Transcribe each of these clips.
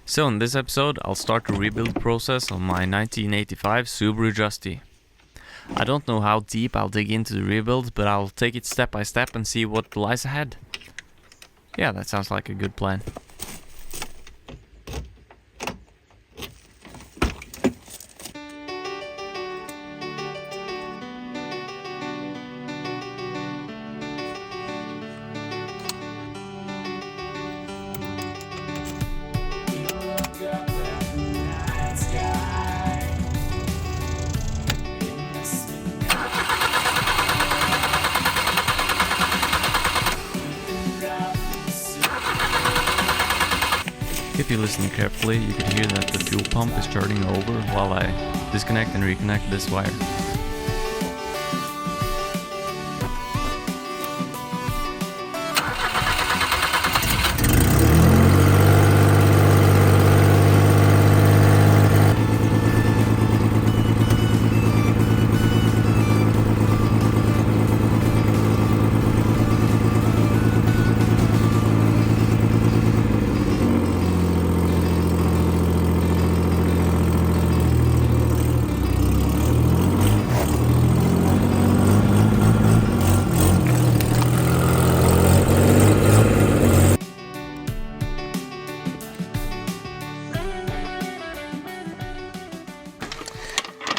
So in this episode I'll start the rebuild process on my 1985 Subaru Justy. I don't know how deep I'll dig into the rebuild, but I'll take it step by step and see what lies ahead. Yeah, that sounds like a good plan. If you listen carefully, you can hear that the fuel pump is turning over while I disconnect and reconnect this wire.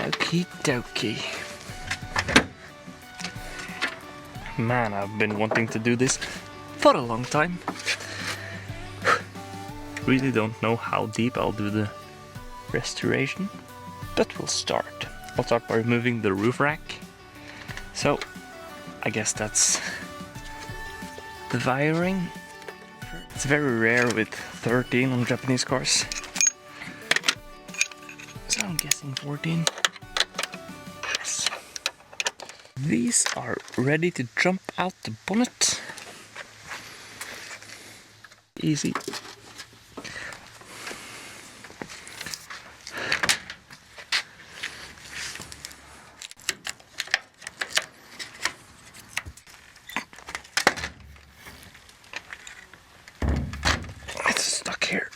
Okie dokie. Man, I've been wanting to do this for a long time. Really don't know how deep I'll do the restoration, but we'll start. I'll start by removing the roof rack. So, I guess that's the wiring. It's very rare with 13 on Japanese cars. So I'm guessing 14. These are ready to jump out the bonnet. Easy. It's stuck here.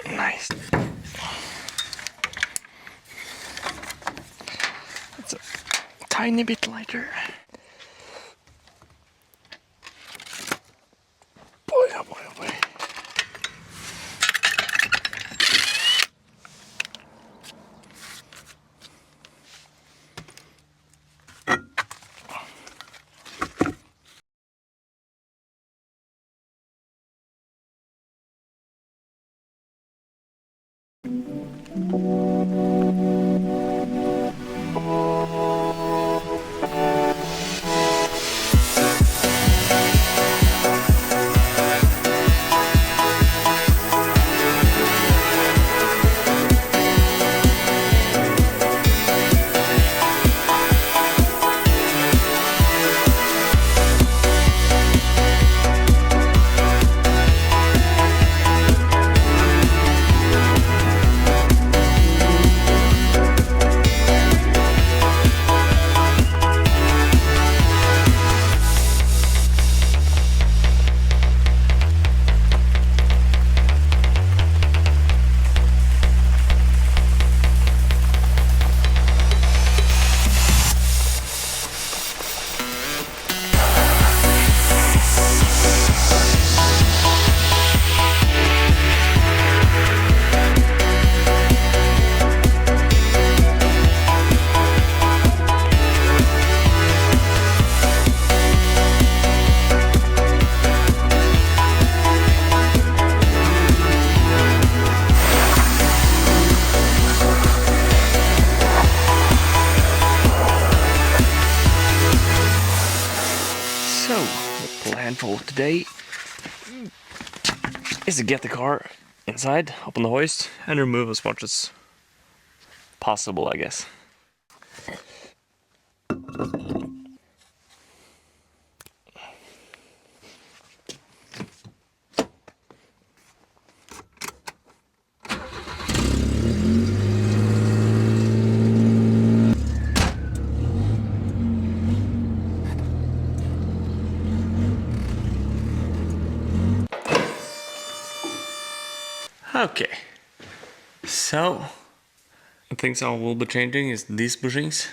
Nice. It's a tiny bit lighter. Boy, oh boy, oh boy. So, the plan for today is to get the car inside, up on the hoist, and remove as much as possible, I guess. Okay, so things I will be changing is these bushings,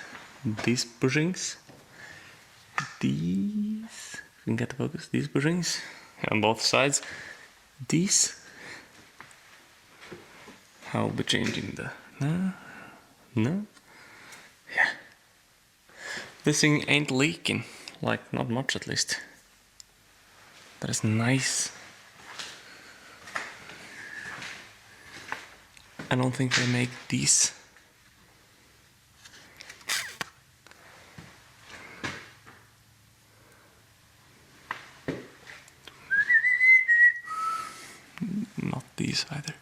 these, you can get the focus, these bushings on both sides, these. I'll be changing the, no, yeah. This thing ain't leaking, like not much at least. That is nice. I don't think they make these. Not these either.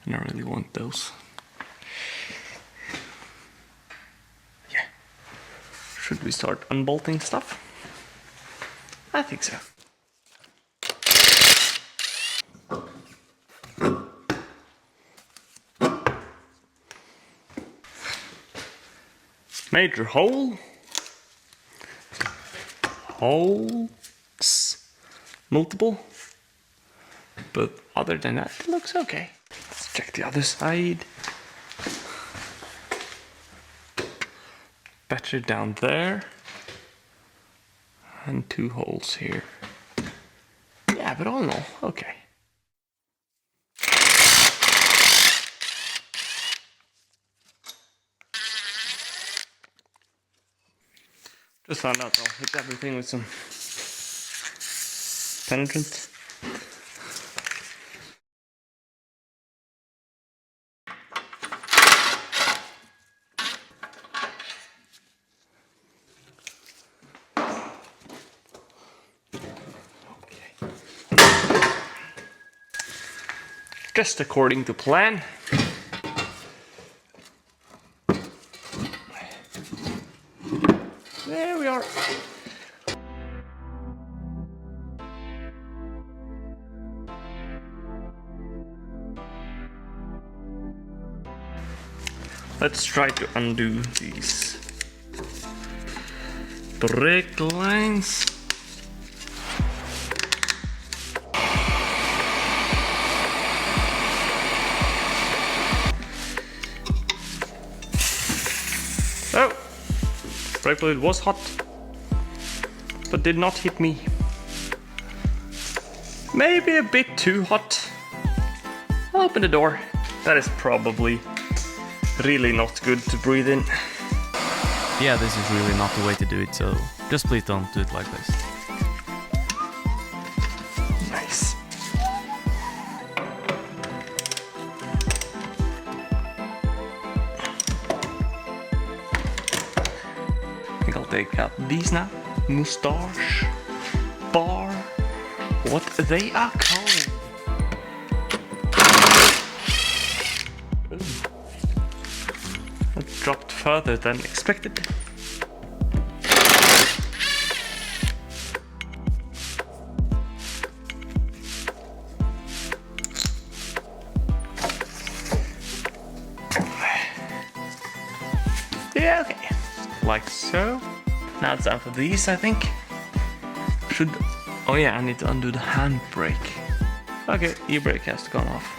I don't really want those. Yeah. Should we start unbolting stuff? I think so. Major hole. Holes. Multiple. But other than that, it looks okay. Let's check the other side. Battery down there. And 2 holes here. Yeah, but all in all, okay. Just found out I'll hit everything with some penetrant. Just according to plan. There we are. Let's try to undo these brake lines. Oh, brake fluid was hot, but did not hit me. Maybe a bit too hot. I'll open the door. That is probably really not good to breathe in. Yeah, this is really not the way to do it, so just please don't do it like this. Nice. I think I'll take out these now. Moustache, bar, what they are called. That dropped further than expected. Yeah, okay. Like so. Now it's time for these, I think. Oh yeah, I need to undo the handbrake. Okay, e-brake has to come off.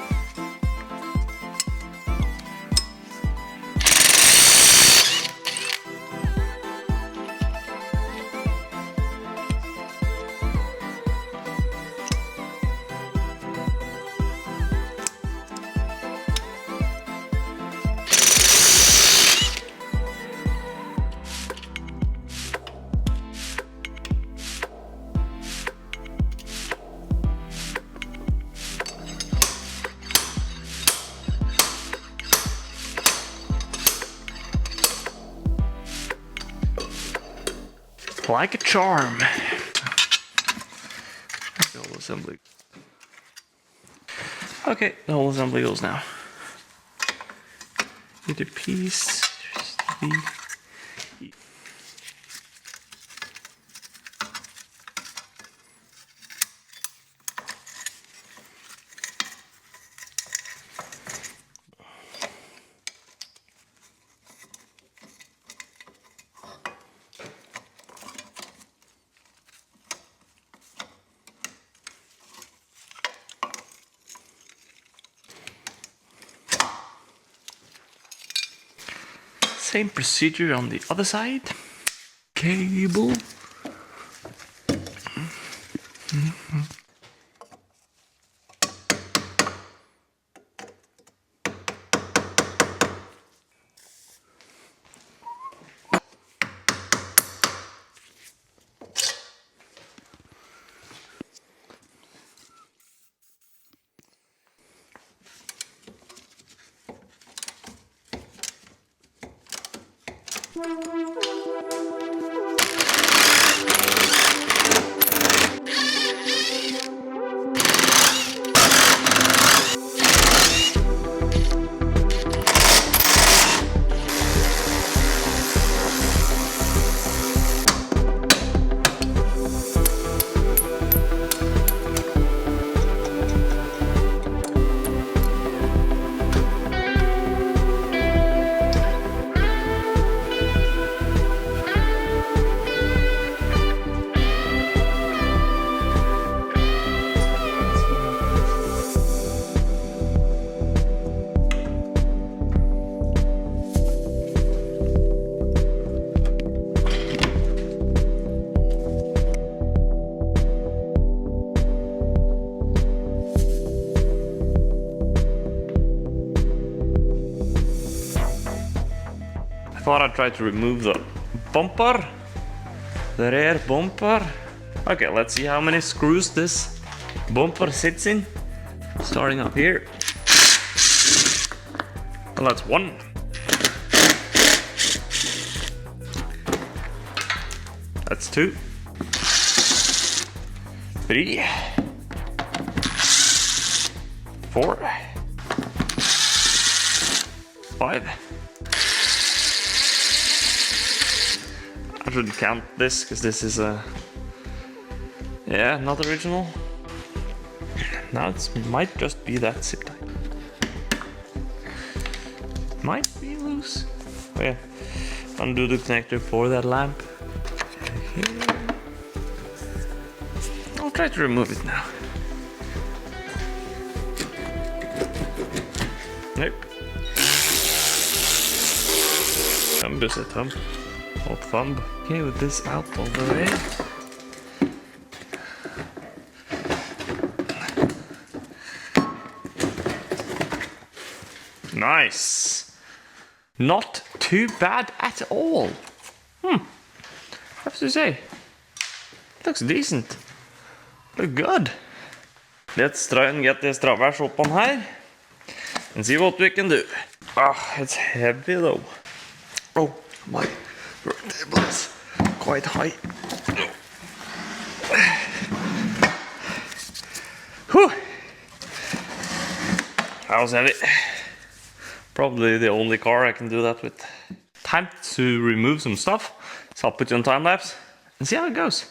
Like a charm. Assembly. Okay, the whole assembly goes now. Get a piece. Same procedure on the other side. Cable. Thought I'd try to remove the bumper, the rear bumper. Okay, let's see how many screws this bumper sits in. Starting up here. Well, that's 1. That's 2. 3. 4. 5. I shouldn't count this because this is not original. Now it might just be that zip tie. Might be loose. Oh yeah, undo the connector for that lamp. I'll try to remove it now. Nope. Thumb. Old thumb. Okay, with this out all the way. Nice. Not too bad at all. I have to say. Looks decent. Look good. Let's try and get this traverse up on here and see what we can do. It's heavy though. Oh my. Table is quite high. Whew. That was heavy. Probably the only car I can do that with. Time to remove some stuff, so I'll put you on time lapse and see how it goes.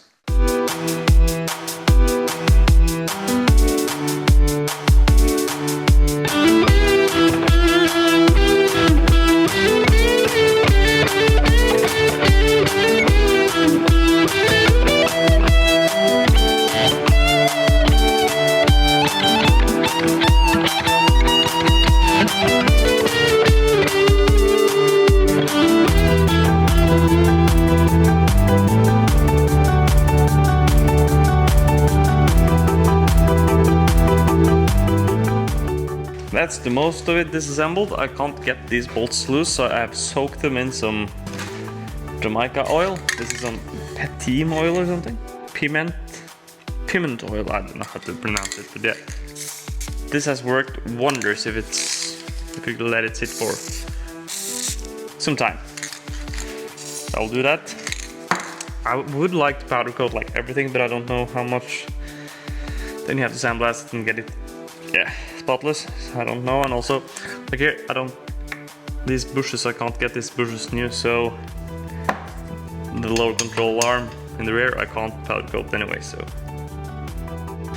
That's the most of it disassembled. I can't get these bolts loose, so I have soaked them in some Jamaica oil. This is some Petim oil or something. Piment oil, I don't know how to pronounce it, but yeah. This has worked wonders if you let it sit for some time. I'll do that. I would like to powder coat like everything, but I don't know how much. Then you have to sandblast it and get it, spotless. I don't know, and also like here these bushes, I can't get these bushes new, so the lower control arm in the rear I can't powder coat anyway, so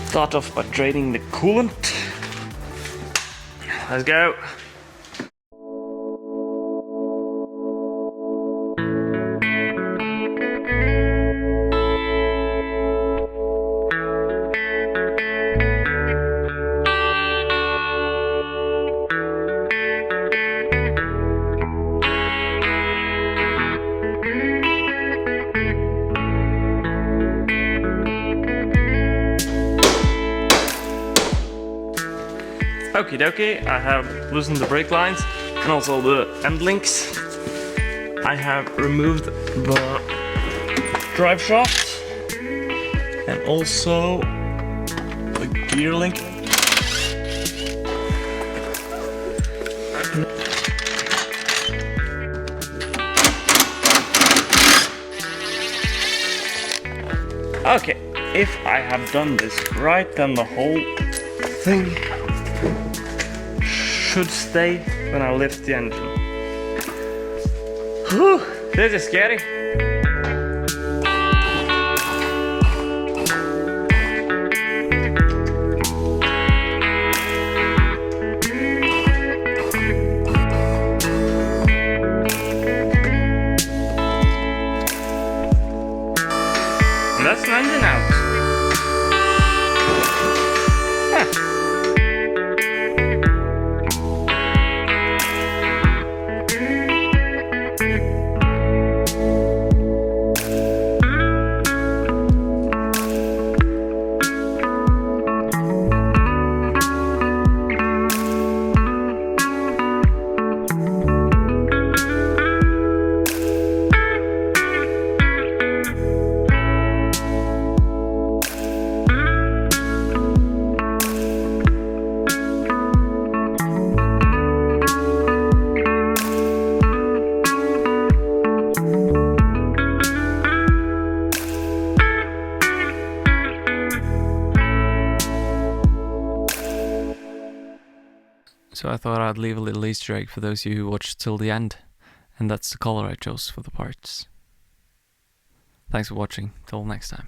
start off by draining the coolant. Let's go. Okie dokie, I have loosened the brake lines and also the end links. I have removed the drive shaft and also the gear link. Okay, if I have done this right, then the whole thing should stay when I lift the engine. Whew, this is scary. And that's an engine out. Huh. So I thought I'd leave a little Easter egg for those of you who watched till the end, and that's the color I chose for the parts. Thanks for watching, till next time.